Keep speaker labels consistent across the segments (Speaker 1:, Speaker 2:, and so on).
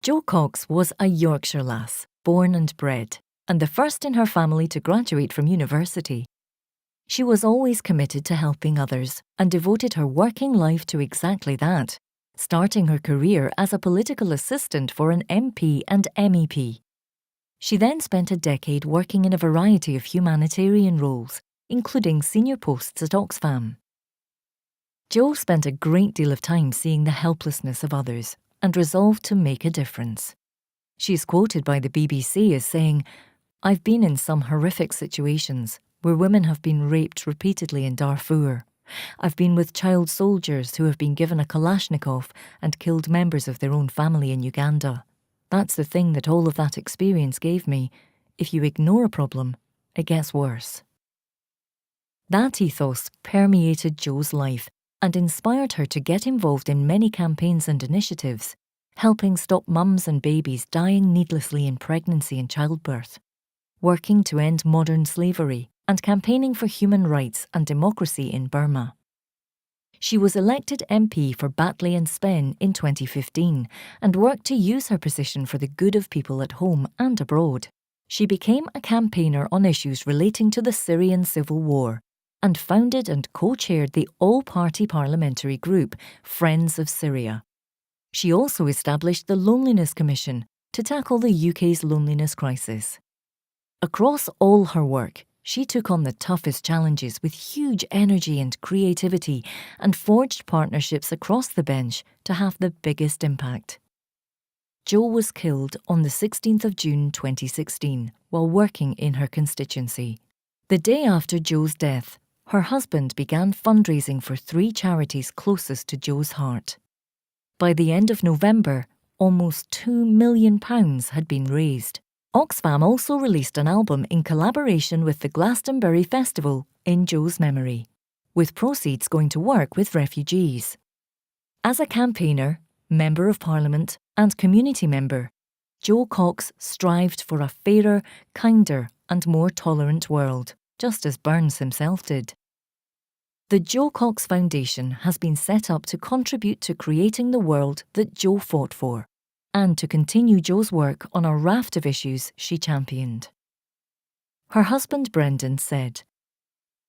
Speaker 1: Jo Cox was a Yorkshire lass, born and bred, and the first in her family to graduate from university. She was always committed to helping others and devoted her working life to exactly that, starting her career as a political assistant for an MP and MEP. She then spent a decade working in a variety of humanitarian roles, including senior posts at Oxfam. Jo spent a great deal of time seeing the helplessness of others and resolved to make a difference. She is quoted by the BBC as saying, "I've been in some horrific situations where women have been raped repeatedly in Darfur. I've been with child soldiers who have been given a Kalashnikov and killed members of their own family in Uganda. That's the thing that all of that experience gave me. If you ignore a problem, it gets worse." That ethos permeated Jo's life and inspired her to get involved in many campaigns and initiatives, helping stop mums and babies dying needlessly in pregnancy and childbirth, working to end modern slavery, and campaigning for human rights and democracy in Burma. She was elected MP for Batley and Spen in 2015 and worked to use her position for the good of people at home and abroad. She became a campaigner on issues relating to the Syrian civil war and founded and co-chaired the all-party parliamentary group Friends of Syria. She also established the Loneliness Commission to tackle the UK's loneliness crisis. Across all her work, she took on the toughest challenges with huge energy and creativity and forged partnerships across the bench to have the biggest impact. Jo was killed on the 16th of June 2016 while working in her constituency. The day after Jo's death, her husband began fundraising for 3 charities closest to Jo's heart. By the end of November, almost £2 million had been raised. Oxfam also released an album in collaboration with the Glastonbury Festival in Jo's memory, with proceeds going to work with refugees. As a campaigner, Member of Parliament and community member, Jo Cox strived for a fairer, kinder and more tolerant world, just as Burns himself did. The Jo Cox Foundation has been set up to contribute to creating the world that Jo fought for, and to continue Jo's work on a raft of issues she championed. Her husband Brendan said,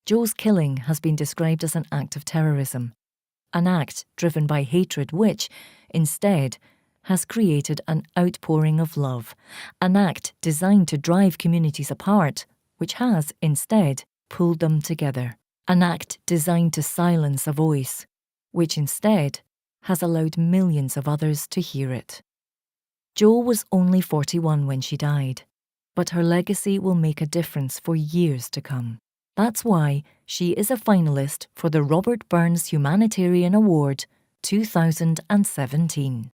Speaker 1: "Jo's killing has been described as an act of terrorism, an act driven by hatred which, instead, has created an outpouring of love, an act designed to drive communities apart, which has, instead, pulled them together, an act designed to silence a voice, which instead has allowed millions of others to hear it." Jo was only 41 when she died, but her legacy will make a difference for years to come. That's why she is a finalist for the Robert Burns Humanitarian Award 2017.